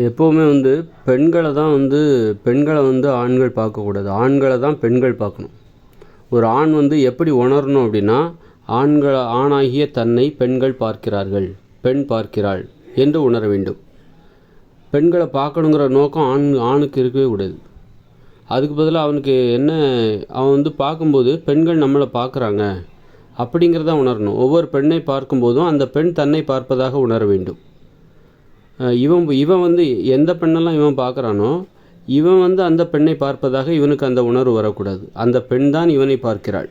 எப்போவுமே பெண்களை ஆண்கள் பார்க்கக்கூடாது. ஆண்களை தான் பெண்கள் பார்க்கணும். ஒரு ஆண் எப்படி உணரணும் அப்படின்னா, ஆணாகிய தன்னை பெண்கள் பார்க்கிறார்கள், பெண் பார்க்கிறாள் என்று உணர வேண்டும். பெண்களை பார்க்கணுங்கிற நோக்கம் ஆணுக்கு இருக்கவே கூடாது. அதுக்கு பதிலாக அவனுக்கு என்ன, அவன் பார்க்கும்போது பெண்கள் நம்மளை பார்க்குறாங்க அப்படிங்கிறத உணரணும். ஒவ்வொரு பெண்ணை பார்க்கும்போதும் அந்த பெண் தன்னை பார்ப்பதாக உணர வேண்டும். இவன் எந்த பெண்ணெல்லாம் இவன் பார்க்குறானோ, இவன் அந்த பெண்ணை பார்ப்பதாக இவனுக்கு அந்த உணர்வு வரக்கூடாது. அந்த பெண் தான் இவனை பார்க்கிறாள்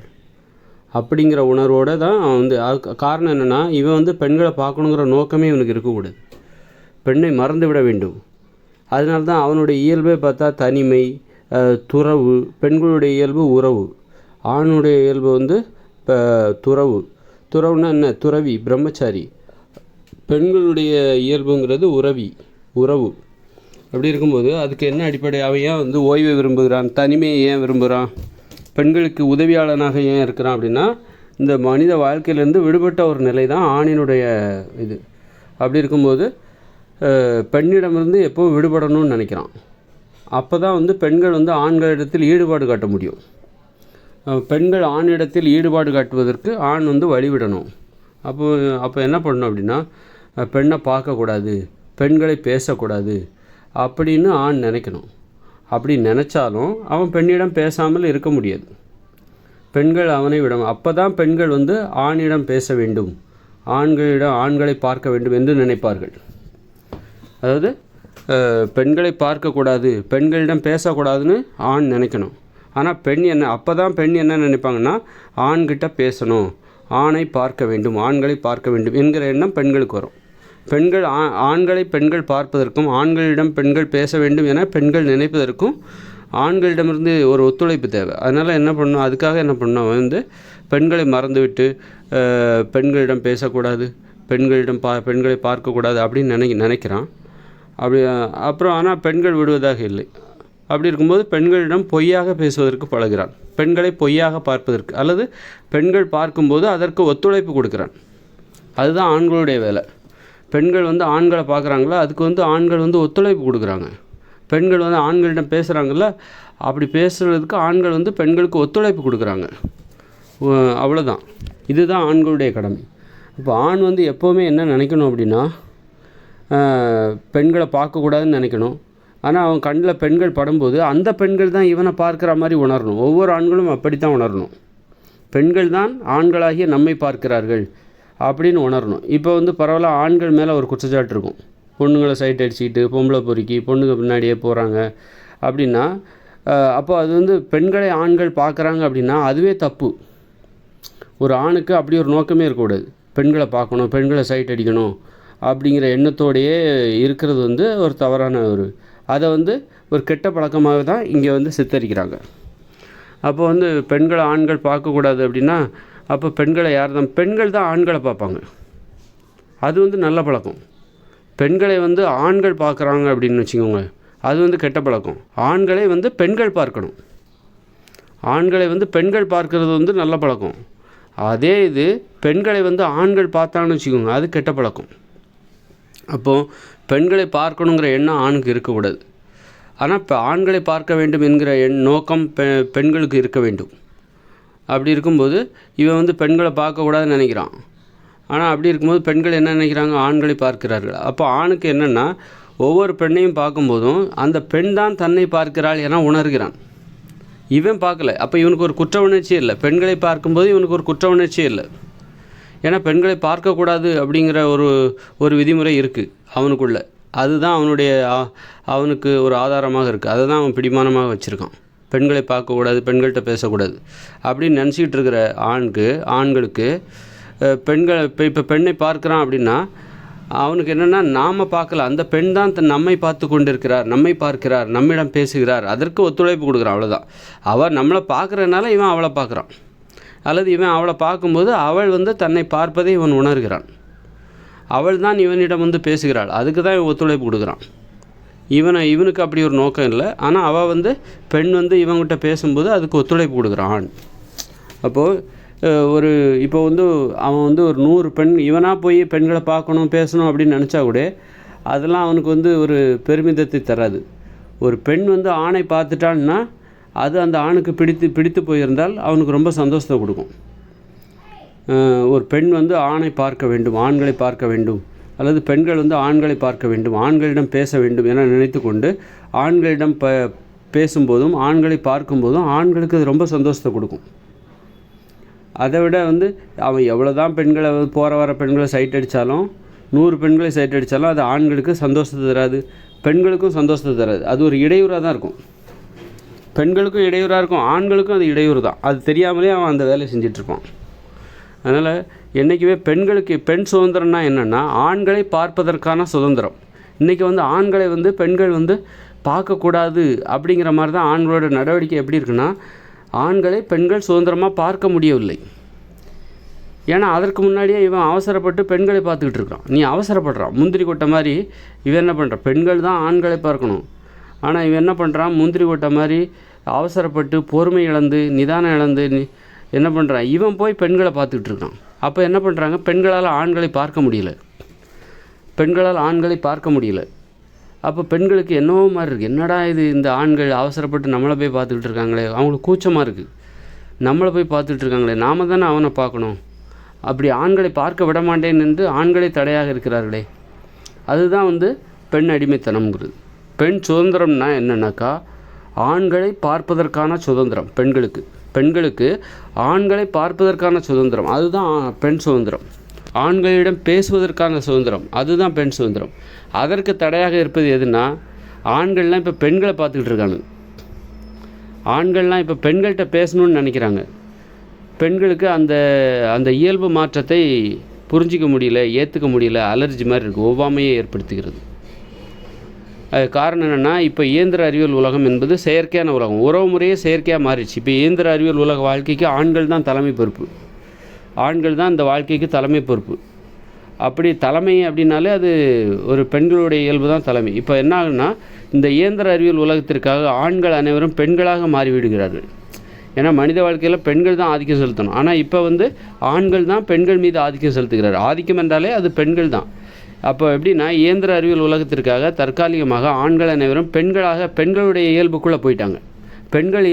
அப்படிங்கிற உணர்வோடு தான் அவன் காரணம் என்னென்னா, இவன் பெண்களை பார்க்கணுங்கிற நோக்கமே இவனுக்கு இருக்கக்கூடாது. பெண்ணை மறந்து விட வேண்டும். அதனால தான் அவனுடைய இயல்பே பார்த்தா தனிமை, துறவு. பெண்களுடைய இயல்பு உறவு. ஆணுடைய இயல்பு துறவு. துறவுன்னா என்ன? துறவி, பிரம்மச்சாரி. பெண்களுடைய இயல்புங்கிறது உறவு. அப்படி இருக்கும்போது அதுக்கு என்ன அடிப்படை? அவன் ஏன் ஓய்வை விரும்புகிறான், தனிமையை ஏன் விரும்புகிறான், பெண்களுக்கு உதவியாளனாக ஏன் இருக்கிறான் அப்படின்னா, இந்த மனித வாழ்க்கையிலேருந்து விடுபட்ட ஒரு நிலை தான் ஆணினுடைய இது. அப்படி இருக்கும்போது பெண்ணிடமிருந்து எப்போ விடுபடணும்னு நினைக்கிறான். அப்போ தான் பெண்கள் ஆண்களிடத்தில் ஈடுபாடு காட்ட முடியும். பெண்கள் ஆணிடத்தில் ஈடுபாடு காட்டுவதற்கு ஆண் வழிவிடணும். அப்போ என்ன பண்ணணும் அப்படின்னா, பெண்ணை பார்க்கக்கூடாது, பெண்களை பேசக்கூடாது அப்படின்னு ஆண் நினைக்கணும். அப்படி நினச்சாலும் அவன் பெண்ணிடம் பேசாமல் இருக்க முடியாது. பெண்கள் அவனை விடணும். அப்போ தான் பெண்கள் ஆணிடம் பேச வேண்டும், ஆண்களை பார்க்க வேண்டும் என்று நினைப்பார்கள். அதாவது பெண்களை பார்க்கக்கூடாது, பெண்களிடம் பேசக்கூடாதுன்னு ஆண் நினைக்கணும். ஆனால் அப்போ தான் பெண் என்ன நினைப்பாங்கன்னா, ஆண்கிட்ட பேசணும், ஆணை பார்க்க வேண்டும், ஆண்களை பார்க்க வேண்டும் என்கிற எண்ணம் பெண்களுக்கு வரும். ஆண்களை பெண்கள் பார்ப்பதற்கும் ஆண்களிடம் பெண்கள் பேச வேண்டும் என பெண்கள் நினைப்பதற்கும் ஆண்களிடமிருந்து ஒரு ஒத்துழைப்பு தேவை. அதனால் என்ன பண்ணணும், அதுக்காக என்ன பண்ணணும், பெண்களை மறந்துவிட்டு பெண்களிடம் பேசக்கூடாது, பெண்களை பார்க்கக்கூடாது அப்படின்னு நினைக்கிறான். அப்புறம் ஆனால் பெண்கள் விடுவதாக இல்லை. அப்படி இருக்கும்போது பெண்களிடம் பொய்யாக பேசுவதற்கு பழகிறான், பெண்களை பொய்யாக பார்ப்பதற்கு, அல்லது பெண்கள் பார்க்கும்போது அதற்கு ஒத்துழைப்பு கொடுக்குறான். அதுதான் ஆண்களுடைய வேலை. பெண்கள் ஆண்களை பார்க்குறாங்களா, அதுக்கு ஆண்கள் ஒத்துழைப்பு கொடுக்குறாங்க. பெண்கள் ஆண்களிடம் பேசுகிறாங்கள, அப்படி பேசுகிறதுக்கு ஆண்கள் பெண்களுக்கு ஒத்துழைப்பு கொடுக்குறாங்க. அவ்வளோதான். இதுதான் ஆண்களுடைய கடமை. இப்போ ஆண் எப்போவுமே என்ன நினைக்கணும் அப்படின்னா, பெண்களை பார்க்கக்கூடாதுன்னு நினைக்கணும். ஆனால் அவன் கண்ணில் பெண்கள் படும்போது அந்த பெண்கள் தான் இவனை பார்க்குற மாதிரி உணரணும். ஒவ்வொரு ஆண்களும் அப்படி தான் உணரணும். பெண்கள் தான் ஆண்களாகிய நம்மை பார்க்கிறார்கள் அப்படின்னு உணரணும். இப்போ பரவாயில்ல, ஆண்கள் மேலே ஒரு குற்றச்சாட்டு இருக்கும். பொண்ணுங்களை சைட் அடிச்சுக்கிட்டு பொம்பளை பொறுக்கி பொண்ணுங்க பின்னாடியே போகிறாங்க அப்படின்னா, அப்போ அது பெண்களை ஆண்கள் பார்க்குறாங்க அப்படின்னா அதுவே தப்பு. ஒரு ஆணுக்கு அப்படி ஒரு நோக்கமே இருக்கக்கூடாது. பெண்களை பார்க்கணும், பெண்களை சைட் அடிக்கணும் அப்படிங்கிற எண்ணத்தோடையே இருக்கிறது ஒரு தவறான அதை ஒரு கெட்ட பழக்கமாக தான் இங்கே சித்தரிக்கிறாங்க. அப்போ பெண்களை ஆண்கள் பார்க்கக்கூடாது அப்படின்னா, அப்போ பெண்களை பெண்கள் தான் ஆண்களை பார்ப்பாங்க. அது நல்ல பழக்கம். பெண்களை ஆண்கள் பார்க்குறாங்க அப்படின்னு வச்சுக்கோங்க, அது கெட்ட பழக்கம். ஆண்களை பெண்கள் பார்க்கணும். ஆண்களை பெண்கள் பார்க்கறது நல்ல பழக்கம். அதே இது பெண்களை ஆண்கள் பார்த்தான்னு வச்சுக்கோங்க, அது கெட்ட பழக்கம். அப்போது பெண்களை பார்க்கணுங்கிற எண்ணம் ஆணுக்கு இருக்கக்கூடாது. ஆனால் இப்போ ஆண்களை பார்க்க வேண்டும் என்கிற நோக்கம் பெண்களுக்கு இருக்க வேண்டும். அப்படி இருக்கும்போது இவன் பெண்களை பார்க்கக்கூடாதுன்னு நினைக்கிறான். ஆனால் அப்படி இருக்கும்போது பெண்கள் என்ன நினைக்கிறாங்க, ஆண்களை பார்க்கிறார்கள். அப்போ ஆணுக்கு என்னென்னா, ஒவ்வொரு பெண்ணையும் பார்க்கும்போதும் அந்த பெண் தான் தன்னை பார்க்கிறாள் என உணர்கிறான். இவன் பார்க்கல. அப்போ இவனுக்கு ஒரு குற்ற உணர்ச்சியே இல்லை. பெண்களை பார்க்கும்போது இவனுக்கு ஒரு குற்ற உணர்ச்சியே இல்லை. ஏன்னா பெண்களை பார்க்கக்கூடாது அப்படிங்கிற ஒரு விதிமுறை இருக்குது அவனுக்குள்ளே. அதுதான் அவனுக்கு ஒரு ஆதாரமாக இருக்குது. அதை தான் அவன் பிடிமானமாக வச்சுருக்கான். பெண்களை பார்க்கக்கூடாது, பெண்கள்கிட்ட பேசக்கூடாது அப்படின்னு நினச்சிக்கிட்டு இருக்கிற ஆண்களுக்கு இப்போ பெண்ணை பார்க்குறான் அப்படின்னா அவனுக்கு என்னென்னா, நாம் பார்க்கல, அந்த பெண் தான் நம்மை பார்த்து கொண்டிருக்கிறார், நம்மை பார்க்கிறார், நம்மிடம் பேசுகிறார், அதற்கு ஒத்துழைப்பு கொடுக்குறான். அவ்வளோதான். அவள் நம்மளை பார்க்குறதுனால இவன் அவளை பார்க்குறான். அல்லது இவன் அவளை பார்க்கும்போது அவள் தன்னை பார்ப்பதை இவன் உணர்கிறான். அவள் தான் இவனிடம் பேசுகிறாள், அதுக்கு தான் இவன் ஒத்துழைப்பு கொடுக்குறான். இவனுக்கு அப்படி ஒரு நோக்கம் இல்லை. ஆனால் அவள் பெண் இவன்கிட்ட பேசும்போது அதுக்கு ஒத்துழைப்பு கொடுக்குறான். அப்போது இப்போ அவன் ஒரு 100 பெண் இவனாக போய் பெண்களை பார்க்கணும் பேசணும் அப்படின்னு நினச்சா கூட அதெல்லாம் அவனுக்கு வந்து ஒரு பெருமிதத்தை தராது. ஒரு பெண் வந்து ஆணை பார்த்துட்டான்னா அது அந்த ஆணுக்கு பிடித்து போயிருந்தால் அவனுக்கு ரொம்ப சந்தோஷத்தை கொடுக்கும். ஒரு பெண் வந்து ஆணை பார்க்க வேண்டும், ஆண்களை பார்க்க வேண்டும், அல்லது பெண்கள் வந்து ஆண்களை பார்க்க வேண்டும், ஆண்களிடம் பேச வேண்டும் என நினைத்து கொண்டு ஆண்களிடம் பேசும்போதும் ஆண்களை பார்க்கும்போதும் ஆண்களுக்கு அது ரொம்ப சந்தோஷத்தை கொடுக்கும். அதை விட வந்து அவன் எவ்வளோ தான் பெண்களை போகிற வர பெண்களை சைட் அடித்தாலும் 100 பெண்களை சைட் அடித்தாலும் அது ஆண்களுக்கு சந்தோஷத்தை தராது, பெண்களுக்கும் சந்தோஷத்தை தராது. அது ஒரு இடையூறாக தான் இருக்கும். பெண்களுக்கும் இடையூறாக இருக்கும், ஆண்களுக்கும் அது இடையூறு தான். அது தெரியாமலே அவன் அந்த வேலையை செஞ்சிட்ருப்பான். அதனால் என்றைக்குமே பெண்களுக்கு பெண் சுதந்திரம்னா என்னென்னா ஆண்களை பார்ப்பதற்கான சுதந்திரம். இன்றைக்கி வந்து ஆண்களை வந்து பெண்கள் வந்து பார்க்கக்கூடாது அப்படிங்கிற மாதிரி தான் ஆண்களோட நடவடிக்கை எப்படி இருக்குன்னா, ஆண்களை பெண்கள் சுதந்திரமாக பார்க்க முடியவில்லை. ஏன்னா அதற்கு முன்னாடியே இவன் அவசரப்பட்டு பெண்களை பார்த்துக்கிட்டு இருக்கான். நீ அவசரப்படுறான், முந்திரி கொட்டை மாதிரி. இவன் என்ன பண்ணுறான், பெண்கள் தான் ஆண்களை பார்க்கணும், ஆனால் இவன் என்ன பண்ணுறான், முந்திரி கொட்டை மாதிரி அவசரப்பட்டு பொறுமை இழந்து நிதானம் இழந்து என்ன பண்ணுறான், இவன் போய் பெண்களை பார்த்துக்கிட்டு இருக்கான். அப்போ என்ன பண்ணுறாங்க, பெண்களால் ஆண்களை பார்க்க முடியல. அப்போ பெண்களுக்கு என்னவோ மாதிரி இருக்குது, என்னடா இது, இந்த ஆண்கள் அவசரப்பட்டு நம்மளை போய் பார்த்துக்கிட்டு இருக்காங்களே, அவங்களுக்கு கூச்சமாக இருக்குது, நம்மளை போய் பார்த்துக்கிட்டு இருக்காங்களே, நாம தானே அவனை பார்க்கணும், அப்படி ஆண்களை பார்க்க விட மாட்டேன் என்று ஆண்களை தடையாக இருக்கிறார்களே. அதுதான் வந்து பெண் அடிமைத்தனம்ங்கிறது. பெண் சுதந்திரம்னா என்னன்னாக்கா ஆண்களை பார்ப்பதற்கான சுதந்திரம். பெண்களுக்கு ஆண்களை பார்ப்பதற்கான சுதந்திரம், அதுதான் பெண் சுதந்திரம். ஆண்களிடம் பேசுவதற்கான சுதந்திரம், அதுதான் பெண் சுதந்திரம். அதற்கு தடையாக இருப்பது எதுனா, ஆண்கள்லாம் இப்போ பெண்களை பார்த்துக்கிட்டு இருக்காங்க. ஆண்கள்லாம் இப்போ பெண்கள்கிட்ட பேசணும்னு நினைக்கிறாங்க. பெண்களுக்கு அந்த அந்த இயல்பு மாற்றத்தை புரிஞ்சிக்க முடியல, ஏற்றுக்க முடியல, அலர்ஜி மாதிரி இருக்குது, ஒவ்வாமையை ஏற்படுத்துகிறது. அது காரணம் என்னென்னா, இப்போ இயந்திர அறிவியல் உலகம் என்பது செயற்கையான உலகம், உறவு முறையே செயற்கையாக மாறிடுச்சு. இப்போ இயந்திர அறிவியல் உலக வாழ்க்கைக்கு ஆண்கள் தான் தலைமை பொறுப்பு, ஆண்கள் தான் இந்த வாழ்க்கைக்கு தலைமை பொறுப்பு. அப்படி தலைமை அப்படின்னாலே அது ஒரு பெண்களுடைய இயல்பு தான் தலைமை. இப்போ என்ன ஆகுன்னா, இந்த இயந்திர அறிவியல் உலகத்திற்காக ஆண்கள் அனைவரும் பெண்களாக மாறிவிடுகிறார்கள். ஏன்னா மனித வாழ்க்கையில் பெண்கள் தான் ஆதிக்கம் செலுத்தணும், ஆனால் இப்போ வந்து ஆண்கள் தான் பெண்கள் மீது ஆதிக்கம் செலுத்துகிறார். ஆதிக்கம் என்றாலே அது பெண்கள் தான். அப்போ எப்படின்னா, இயந்திர அறிவியல் உலகத்திற்காக தற்காலிகமாக ஆண்கள் அனைவரும் பெண்களுடைய இயல்புக்குள்ளே போயிட்டாங்க. பெண்கள்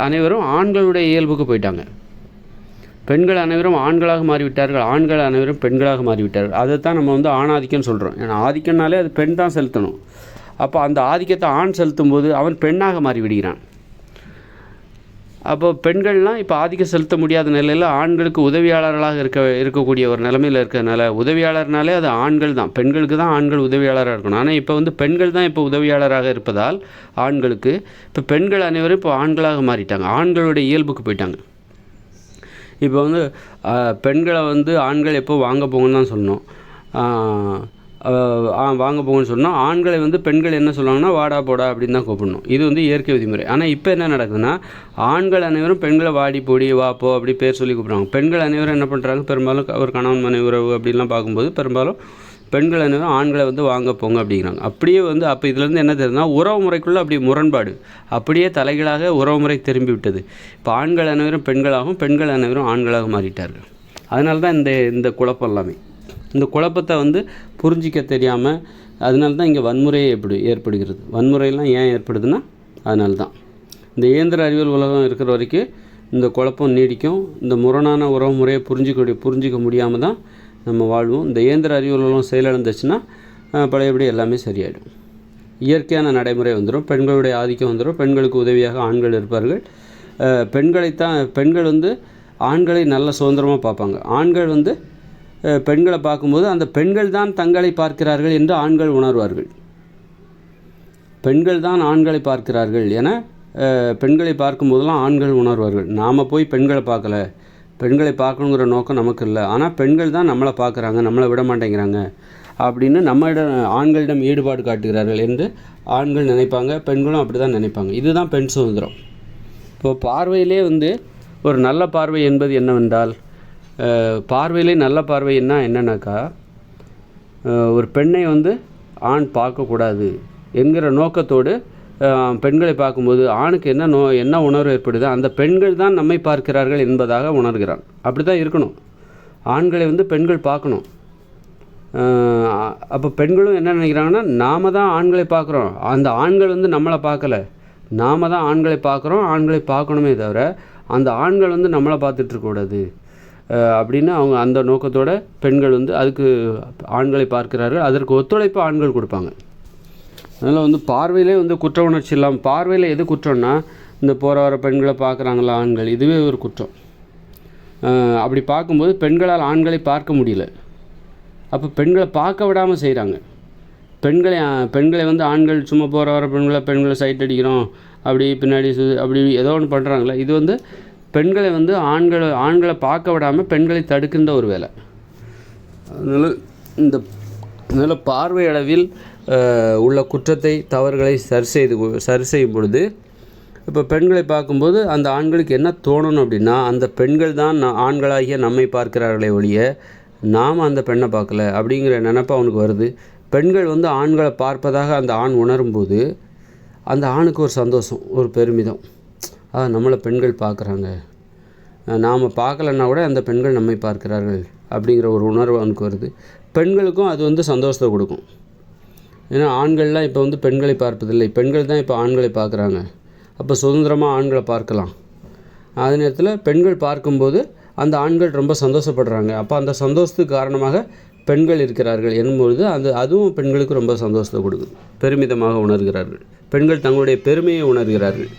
அனைவரும் ஆண்களுடைய இயல்புக்கு போயிட்டாங்க. பெண்கள் அனைவரும் ஆண்களாக மாறிவிட்டார்கள், ஆண்கள் அனைவரும் பெண்களாக மாறிவிட்டார்கள். அதை தான் நம்ம வந்து ஆணாதிக்கம்னு சொல்கிறோம். ஏன்னா ஆதிக்கம்னாலே அது பெண் தான் செலுத்தணும். அப்போ அந்த ஆதிக்கத்தை ஆண் செலுத்தும் போது அவன் பெண்ணாக மாறிவிடுகிறான். அப்போ பெண்கள்லாம் இப்போ ஆதிக்கம் செலுத்த முடியாத நிலையில் ஆண்களுக்கு உதவியாளர்களாக இருக்கக்கூடிய ஒரு நிலைமையில் இருக்கிறதுனால, உதவியாளர்னாலே அது ஆண்கள் தான், பெண்களுக்கு தான் ஆண்கள் உதவியாளராக இருக்கணும். ஆனால் இப்போ வந்து பெண்கள் தான் இப்போ உதவியாளராக இருப்பதால் ஆண்களுக்கு இப்போ பெண்கள் அனைவரும் இப்போ ஆண்களாக மாறிட்டாங்க, ஆண்களுடைய இயல்புக்கு போயிட்டாங்க. இப்போ வந்து பெண்களை வந்து ஆண்கள் எப்போ வாங்க போங்கன்னு தான் சொல்லணும், வாங்க போங்கன்னு சொன்னால் ஆண்களை வந்து பெண்கள் என்ன சொல்லுவாங்கன்னா வாடா போடா அப்படின்னு தான் கூப்பிடணும். இது வந்து இயற்கை விதிமுறை. ஆனால் இப்போ என்ன நடக்குதுன்னா, ஆண்கள் அனைவரும் பெண்களை வாடி போடி வா போ அப்படி பேர் சொல்லி கூப்பிட்றாங்க. பெண்கள் அனைவரும் என்ன பண்ணுறாங்க, பெரும்பாலும் ஒரு கணவன் மனைவி உறவு அப்படின்லாம் பார்க்கும்போது பெரும்பாலும் பெண்கள் அனைவரும் ஆண்களை வந்து வாங்க போங்க அப்படிங்கிறாங்க. அப்படியே வந்து அப்போ இதுலேருந்து என்ன தெரியுதுன்னா, உறவு முறைக்குள்ளே அப்படி முரண்பாடு அப்படியே தலைகளாக உறவு முறை திரும்பி விட்டது. இப்போ ஆண்கள் அனைவரும் பெண்களாகவும் பெண்கள் அனைவரும் ஆண்களாக மாறிட்டார்கள். அதனால தான் இந்த குழப்பம் எல்லாமே. இந்த குழப்பத்தை வந்து புரிஞ்சிக்க தெரியாமல், அதனால தான் இங்கே வன்முறையே ஏற்படுகிறது. வன்முறையெல்லாம் ஏன் ஏற்படுதுன்னா அதனால தான். இந்த இயந்திர அறிவியல் உலகம் இருக்கிற வரைக்கும் இந்த குழப்பம் நீடிக்கும். இந்த முரணான உறவு முறையை புரிஞ்சிக்க முடியாமல் தான் நம்ம வாழ்வோம். இந்த இயந்திர அறிவியல் உலகம் செயலிழந்துச்சுன்னா பழையபடி எல்லாமே சரியாயிடும். இயற்கையான நடைமுறை வந்துடும், பெண்களுடைய ஆதிக்கம் வந்துடும், பெண்களுக்கு உதவியாக ஆண்கள் இருப்பார்கள். பெண்கள் வந்து ஆண்களை நல்ல சுதந்திரமாக பார்ப்பாங்க. ஆண்கள் வந்து பெண்களை பார்க்கும்போது அந்த பெண்கள் தான் தங்களை பார்க்கிறார்கள் என்று ஆண்கள் உணர்வார்கள். பெண்கள் தான் ஆண்களை பார்க்கிறார்கள் என பெண்களை பார்க்கும்போதெல்லாம் ஆண்கள் உணர்வார்கள். நாம் போய் பெண்களை பார்க்கல, பெண்களை பார்க்கணுங்கிற நோக்கம் நமக்கு இல்லை, ஆனால் பெண்கள் தான் நம்மளை பார்க்குறாங்க, நம்மளை விட மாட்டேங்கிறாங்க அப்படின்னு ஆண்களிடம் ஈடுபாடு காட்டுகிறார்கள் என்று ஆண்கள் நினைப்பாங்க, பெண்களும் அப்படி தான் நினைப்பாங்க. இதுதான் பெண் சுதந்திரம். இப்போது பார்வையிலே வந்து ஒரு நல்ல பார்வை என்பது என்னவென்றால், பார்வையிலே நல்ல பார்வை என்னன்னாக்கா, ஒரு பெண்ணை வந்து ஆண் பார்க்கக்கூடாது என்கிற நோக்கத்தோடு பெண்களை பார்க்கும்போது ஆணுக்கு என்ன உணர்வு ஏற்படுதோ அந்த பெண்கள் தான் நம்மை பார்க்கிறார்கள் என்பதாக உணர்கிறான். அப்படி தான் இருக்கணும். ஆண்களை வந்து பெண்கள் பார்க்கணும். அப்போ பெண்களும் என்ன நினைக்கிறாங்கன்னா, நாம் தான் ஆண்களை பார்க்குறோம், அந்த ஆண்கள் வந்து நம்மளை பார்க்கல. நாம் தான் ஆண்களை பார்க்குறோம், ஆண்களை பார்க்கணுமே தவிர அந்த ஆண்கள் வந்து நம்மளை பார்த்துட்ருக்கக்கூடாது அப்படின்னு அவங்க அந்த நோக்கத்தோட பெண்கள் வந்து அதுக்கு ஆண்களை பார்க்கிறார்கள். அதற்கு ஒத்துழைப்பு ஆண்கள் கொடுப்பாங்க. அதனால் வந்து பார்வையிலே வந்து குற்ற உணர்ச்சி இல்லாமல், பார்வையில் எது குற்றம்னா, இந்த போகிற வர பெண்களை பார்க்குறாங்களா ஆண்கள், இதுவே ஒரு குற்றம். அப்படி பார்க்கும்போது பெண்களால் ஆண்களை பார்க்க முடியல. அப்போ பெண்களை பார்க்க விடாமல் செய்கிறாங்க. பெண்களை வந்து ஆண்கள் சும்மா போகிற வர பெண்களை சைட் அடிக்கிறோம், அப்படி பின்னாடி அப்படி ஏதோ ஒன்று பண்ணுறாங்களே, இது வந்து பெண்களை வந்து ஆண்களை பார்க்க விடாமல் பெண்களை தடுக்கின்ற ஒரு வேலை. அதனால் பார்வை அளவில் உள்ள குற்றத்தை தவறுகளை சரி செய்யும் பொழுது இப்போ பெண்களை பார்க்கும்போது அந்த ஆண்களுக்கு என்ன தோணணும் அப்படின்னா, அந்த பெண்கள் தான் ஆண்களாகிய நம்மை பார்க்கிறார்களே ஒழிய நாம் அந்த பெண்ணை பார்க்கல அப்படிங்கிற நினைப்பு அவனுக்கு வருது. பெண்கள் வந்து ஆண்களை பார்ப்பதாக அந்த ஆண் உணரும்போது அந்த ஆணுக்கு ஒரு சந்தோஷம், ஒரு பெருமிதம். நம்மளை பெண்கள் பார்க்குறாங்க, நாம் பார்க்கலன்னா கூட அந்த பெண்கள் நம்மை பார்க்கிறார்கள் அப்படிங்கிற ஒரு உணர்வு அவனுக்கு வருது. பெண்களுக்கும் அது வந்து சந்தோஷத்தை கொடுக்கும். ஏன்னா ஆண்கள்லாம் இப்போ வந்து பெண்களை பார்ப்பதில்லை, பெண்கள் தான் இப்போ ஆண்களை பார்க்குறாங்க. அப்போ சுதந்திரமாக ஆண்களை பார்க்கலாம். அதே நேரத்தில் பெண்கள் பார்க்கும்போது அந்த ஆண்கள் ரொம்ப சந்தோஷப்படுறாங்க. அப்போ அந்த சந்தோஷத்துக்கு காரணமாக பெண்கள் இருக்கிறார்கள் என்னும்பொழுது அதுவும் பெண்களுக்கு ரொம்ப சந்தோஷத்தை கொடுக்குது, பெருமிதமாக உணர்கிறார்கள். பெண்கள் தங்களுடைய பெருமையை உணர்கிறார்கள்.